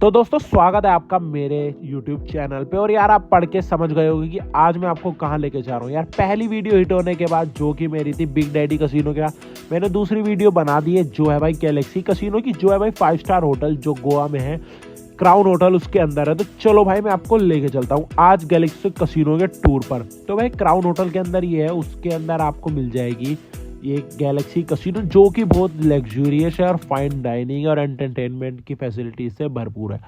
तो दोस्तों स्वागत है आपका मेरे YouTube चैनल पे। और यार आप पढ़ के समझ गए होंगे कि आज मैं आपको कहाँ लेके जा रहा हूँ। यार पहली वीडियो हिट होने के बाद जो कि मेरी थी बिग डैडी कसिनो के बाद, मैंने दूसरी वीडियो बना दी है जो है भाई गैलेक्सी कसिनो की, जो है भाई 5 स्टार होटल जो गोवा में है, क्राउन होटल उसके अंदर है। तो चलो भाई मैं आपको लेके चलता हूँ आज गैलेक्सी कसिनो के टूर पर। तो भाई क्राउन होटल के अंदर ये है, उसके अंदर आपको मिल जाएगी ये गैलेक्सी कसिनो जो कि बहुत लग्जूरियस है और फाइन डाइनिंग और एंटरटेनमेंट की फैसिलिटीज से भरपूर है।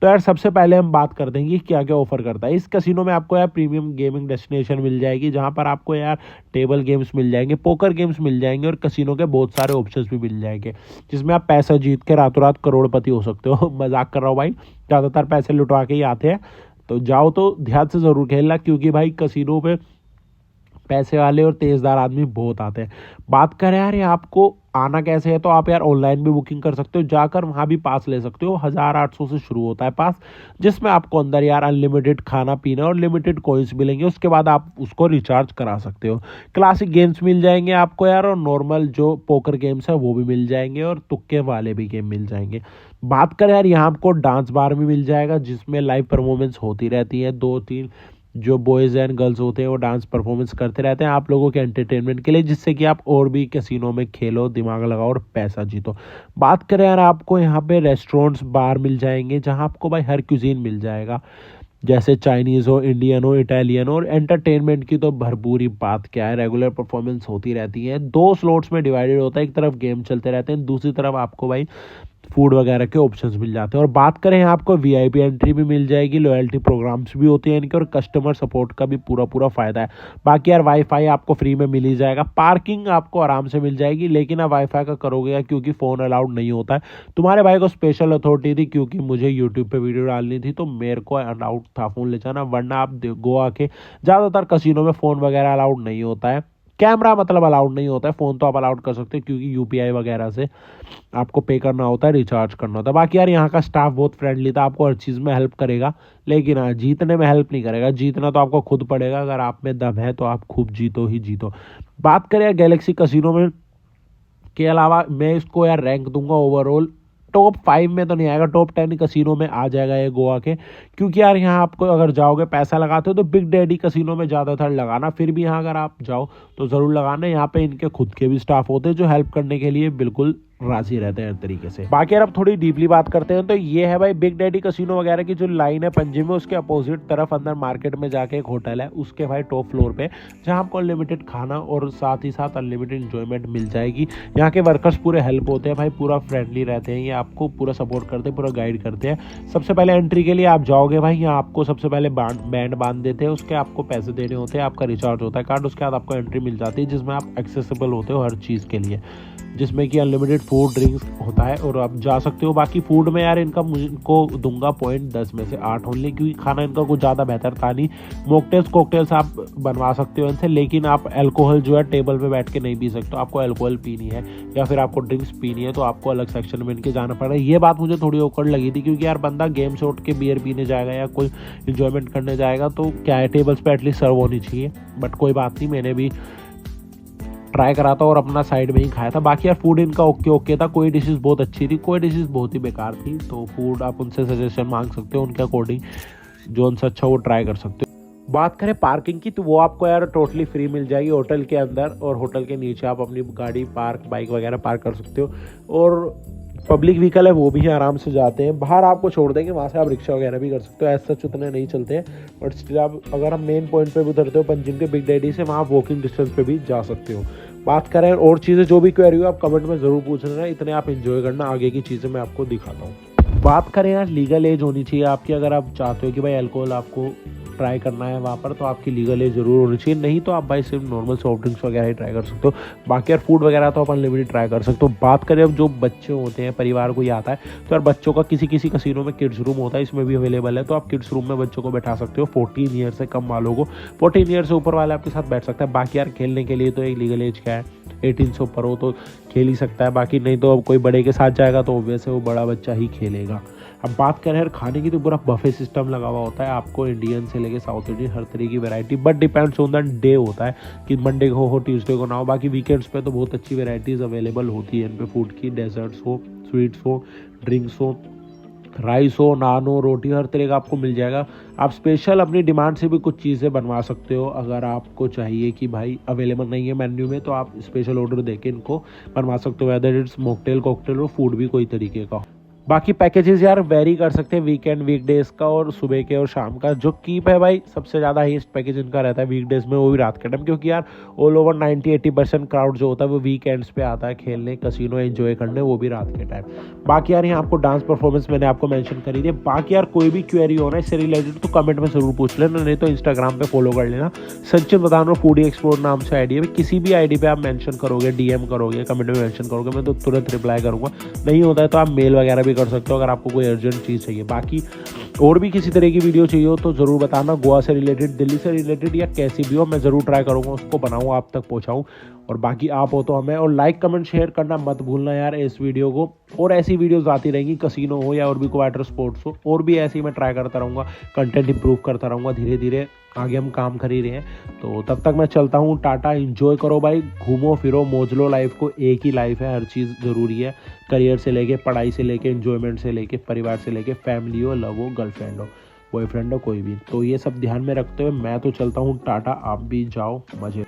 तो यार सबसे पहले हम बात कर देंगे क्या क्या ऑफर करता है। इस कसिनो में आपको यार प्रीमियम गेमिंग डेस्टिनेशन मिल जाएगी, जहां पर आपको यार टेबल गेम्स मिल जाएंगे, पोकर गेम्स मिल जाएंगे और कसिनो के बहुत सारे ऑप्शंस भी मिल जाएंगे, जिसमें आप पैसा जीत के रातों रात करोड़पति हो सकते हो। मजाक कर रहा हूँ भाई, ज़्यादातर पैसे लुटवा के ही आते हैं। तो जाओ तो ध्यान से ज़रूर खेलना, क्योंकि भाई कसिनो पे पैसे वाले और तेज़दार आदमी बहुत आते हैं। बात करें यार ये आपको आना कैसे है, तो आप यार ऑनलाइन भी बुकिंग कर सकते हो, जाकर वहाँ भी पास ले सकते हो। 1800 से शुरू होता है पास, जिसमें आपको अंदर यार अनलिमिटेड खाना पीना और लिमिटेड कॉइन्स मिलेंगे। उसके बाद आप उसको रिचार्ज करा सकते हो। क्लासिक गेम्स मिल जाएंगे आपको यार, और नॉर्मल जो पोकर गेम्स है वो भी मिल जाएंगे, और तुक्के वाले भी गेम मिल जाएंगे। बात करें यार यहाँ आपको डांस बार भी मिल जाएगा, जिसमें लाइव परफॉर्मेंस होती रहती है। 2-3 जो बॉयज़ एंड गर्ल्स होते हैं वो डांस परफॉर्मेंस करते रहते हैं आप लोगों के एंटरटेनमेंट के लिए, जिससे कि आप और भी कैसीनो में खेलो, दिमाग लगाओ और पैसा जीतो। बात करें यार आपको यहाँ पे रेस्टोरेंट्स बार मिल जाएंगे, जहाँ आपको भाई हर क्यूजीन मिल जाएगा, जैसे चाइनीज़ हो, इंडियन हो, इटालियन हो। और एंटरटेनमेंट की तो भरपूर ही बात क्या है, रेगुलर परफॉर्मेंस होती रहती है। 2 स्लॉट्स में डिवाइडेड होता है, एक तरफ गेम चलते रहते हैं, दूसरी तरफ आपको भाई फूड वगैरह के ऑप्शंस मिल जाते हैं। और बात करें आपको वीआईपी एंट्री भी मिल जाएगी, लॉयल्टी प्रोग्राम्स भी होते हैं इनके, और कस्टमर सपोर्ट का भी पूरा फ़ायदा है। बाकी यार वाईफाई आपको फ्री में मिल ही जाएगा, पार्किंग आपको आराम से मिल जाएगी, लेकिन आप वाईफाई का करोगे या, क्योंकि फ़ोन अलाउड नहीं होता है। तुम्हारे भाई को स्पेशल अथॉरिटी थी, क्योंकि मुझे यूट्यूब पर वीडियो डालनी थी, तो मेरे को अलाउड था फ़ोन ले जाना, वरना आप गोवा के ज़्यादातर कसिनो में फ़ोन वगैरह अलाउड नहीं होता है। कैमरा मतलब अलाउड नहीं होता है, फ़ोन तो आप अलाउड कर सकते हो, क्योंकि यूपीआई वगैरह से आपको पे करना होता है, रिचार्ज करना होता है। बाकी यार यहाँ का स्टाफ बहुत फ्रेंडली था, आपको हर चीज़ में हेल्प करेगा, लेकिन हाँ जीतने में हेल्प नहीं करेगा। जीतना तो आपको खुद पड़ेगा, अगर आप में दम है तो आप खूब जीतो ही जीतो। बात करें गैलेक्सी कसिनो में के अलावा, मैं इसको यार रैंक दूंगा ओवरऑल टॉप 5 में तो नहीं आएगा, टॉप 10 कसिनो में आ जाएगा ये गोवा के। क्योंकि यार यहाँ आपको अगर जाओगे पैसा लगाते हो तो बिग डैडी कसिनो में ज़्यादातर लगाना, फिर भी यहाँ अगर आप जाओ तो ज़रूर लगाना। यहाँ पे इनके खुद के भी स्टाफ होते हैं जो हेल्प करने के लिए बिल्कुल राजी रहते हैं हर तरीके से। बाकी यार अब थोड़ी डीपली बात करते हैं, तो ये है भाई बिग डैडी कसिनो वगैरह की जो लाइन है पंजी में, उसके अपोजिट तरफ अंदर मार्केट में जाके एक होटल है, उसके भाई टॉप फ्लोर पे, जहाँ आपको अनलिमिटेड खाना और साथ ही साथ अनलिमिटेड इंजॉयमेंट मिल जाएगी। यहाँ के वर्कर्स पूरे हेल्प होते हैं भाई, पूरा फ्रेंडली रहते हैं, ये आपको पूरा सपोर्ट करते हैं, पूरा गाइड करते हैं। सबसे पहले एंट्री के लिए आप जाओगे भाई, यहाँ आपको सबसे पहले बैंड बांध देते हैं, उसके आपको पैसे देने होते हैं, आपका रिचार्ज होता है कार्ड, उसके बाद आपको एंट्री मिल जाती है, जिसमें आप एक्सेसिबल होते हो हर चीज़ के लिए, जिसमें कि अनलिमिटेड फूड ड्रिंक्स होता है और आप जा सकते हो। बाकी फूड में यार इनका मुझको दूंगा पॉइंट 10 में से 8 ओनली, क्योंकि खाना इनका कुछ ज़्यादा बेहतर था नहीं। मॉकटेल्स कॉकटेल्स आप बनवा सकते हो इनसे, लेकिन आप अल्कोहल जो है टेबल पे बैठ के नहीं पी सकते हो। आपको अल्कोहल पीनी है या फिर आपको ड्रिंक्स पीनी है तो आपको अलग सेक्शन में इनके जाना पड़ेगा। ये बात मुझे थोड़ी औकड़ लगी थी, क्योंकि यार बंदा गेम से उठ के बियर पीने जाएगा या कोई इन्जॉयमेंट करने जाएगा तो क्या है, टेबल्स पे एटलीस्ट सर्व होनी चाहिए। बट कोई बात नहीं, मैंने भी ट्राई करा था और अपना साइड में ही खाया था। बाकी यार फूड इनका ओके था, कोई डिशेस बहुत अच्छी थी, कोई डिशेस बहुत ही बेकार थी। तो फूड आप उनसे सजेशन मांग सकते हो, उनके अकॉर्डिंग जो उनसे अच्छा वो ट्राई कर सकते हो। बात करें पार्किंग की, तो वो आपको यार टोटली फ्री मिल जाएगी होटल के अंदर, और होटल के नीचे आप अपनी गाड़ी बाइक वगैरह पार्क कर सकते हो। और पब्लिक व्हीकल है वो भी आराम से जाते हैं, बाहर आपको छोड़ देंगे, वहाँ से आप रिक्शा वगैरह भी कर सकते हो। ऐसा सच उतने नहीं चलते हैं, बट स्टिल आप अगर हम मेन पॉइंट पे भी उतरते हो पंजिम के बिग डैडी से, वहाँ वॉकिंग डिस्टेंस पे भी जा सकते हो। बात करें और चीज़ें जो भी क्वेरी हो आप कमेंट में ज़रूर पूछ लेना, इतने आप एंजॉय करना, आगे की चीज़ें मैं आपको दिखाता हूँ। बात करें यार लीगल एज होनी चाहिए आपकी, अगर आप चाहते हो कि भाई अल्कोहल आपको ट्राई करना है वहाँ पर, तो आपकी लीगल एज जरूर होनी चाहिए, नहीं तो आप भाई सिर्फ नॉर्मल सॉफ्ट ड्रिंक्स वगैरह ही ट्राई कर सकते हो। बाकी यार फूड वगैरह तो आप अनलिमिटेड ट्राई कर सकते हो। बात करें अब जो बच्चे होते हैं, परिवार को ही आता है, तो यार बच्चों का किसी कसिनो में किड्स रूम होता है, इसमें भी अवेलेबल है, तो आप किड्स रूम में बच्चों को बैठा सकते हो। 14 ईयर से कम वालों को, 14 ईयर से ऊपर वाले आपके साथ बैठ सकता है। बाकी यार खेलने के लिए तो एक लीगल एज क्या है, 18 से ऊपर हो तो खेल ही सकता है, बाकी नहीं तो अब कोई बड़े के साथ जाएगा तो वैसे वो बड़ा बच्चा ही खेलेगा। अब बात करें यार खाने की, तो पूरा बफे सिस्टम लगा हुआ होता है, आपको इंडियन से लेके साउथ इंडियन हर तरह की variety, but depends on the day होता है कि मंडे को हो ट्यूसडे को ना हो। बाकी वीकेंड्स पे तो बहुत अच्छी वैरायटीज़ अवेलेबल होती है इन पे फूड की, डेजर्ट्स हो, स्वीट्स हो, ड्रिंक्स हो, राइस हो, नान हो, रोटी, हर तरह का आपको मिल जाएगा। आप स्पेशल अपनी डिमांड से भी कुछ चीज़ें बनवा सकते हो। अगर आपको चाहिए कि भाई अवेलेबल नहीं है मेन्यू में, तो आप स्पेशल ऑर्डर देके इनको बनवा सकते हो, वेदर इट्स मॉकटेल, कॉकटेल हो, फूड भी कोई तरीके का हो। बाकी पैकेजेस यार वेरी कर सकते हैं वीकेंड, वीकडेज का और सुबह के और शाम का। जो कीप है भाई, सबसे ज़्यादा हाईएस्ट पैकेज इनका रहता है वीकडेज में, वो भी रात के टाइम, क्योंकि यार ऑल ओवर 90-80% क्राउड जो होता है वो वीकेंड्स पे आता है खेलने, कसिनो एंजॉय करने, वो भी रात के टाइम। बाकी यार यहाँ आपको डांस परफॉर्मेंस मैंने आपको मेंशन करी थी। बाकी यार कोई भी क्वेरी हो ना इससे रिलेटेड तो कमेंट में ज़रूर पूछ लेना, नहीं तो इंस्टाग्राम पे फॉलो कर लेना, सचिन बताना फूडी एक्सप्लोर नाम से आईडी है। किसी भी आईडी पे आप मेंशन करोगे, डीएम करोगे, कमेंट में मेंशन करोगे, मैं तो तुरंत रिप्लाई करूँगा। नहीं होता है तो आप मेल वगैरह भी कर सकते हो अगर आपको कोई अर्जेंट चीज़ चाहिए। बाकी और भी किसी तरह की वीडियो चाहिए हो तो ज़रूर बताना, गोवा से रिलेटेड, दिल्ली से रिलेटेड या कैसी भी हो, मैं ज़रूर ट्राई करूँगा उसको बनाऊँ, आप तक पहुँचाऊँ। और बाकी आप हो तो हमें और लाइक कमेंट शेयर करना मत भूलना यार इस वीडियो को। और ऐसी वीडियोस आती रहेंगी, कसिनो हो या और भी कोई वाटर स्पोर्ट्स हो, और भी ऐसे ही मैं ट्राई करता रहूँगा, कंटेंट इंप्रूव करता रहूँगा। धीरे धीरे आगे हम काम कर ही रहे हैं। तो तब तक मैं चलता हूँ, टाटा, एंजॉय करो भाई, घूमो फिरो, मौज लो। लाइफ को एक ही लाइफ है, हर चीज़ ज़रूरी है, करियर से लेके, पढ़ाई से लेके, एंजॉयमेंट से लेके, परिवार से लेके, फैमिली हो, लव हो, गर्लफ्रेंड हो, बॉयफ्रेंड हो, कोई भी। तो ये सब ध्यान में रखते हुए मैं तो चलता हूँ, टाटा, आप भी जाओ, मजे।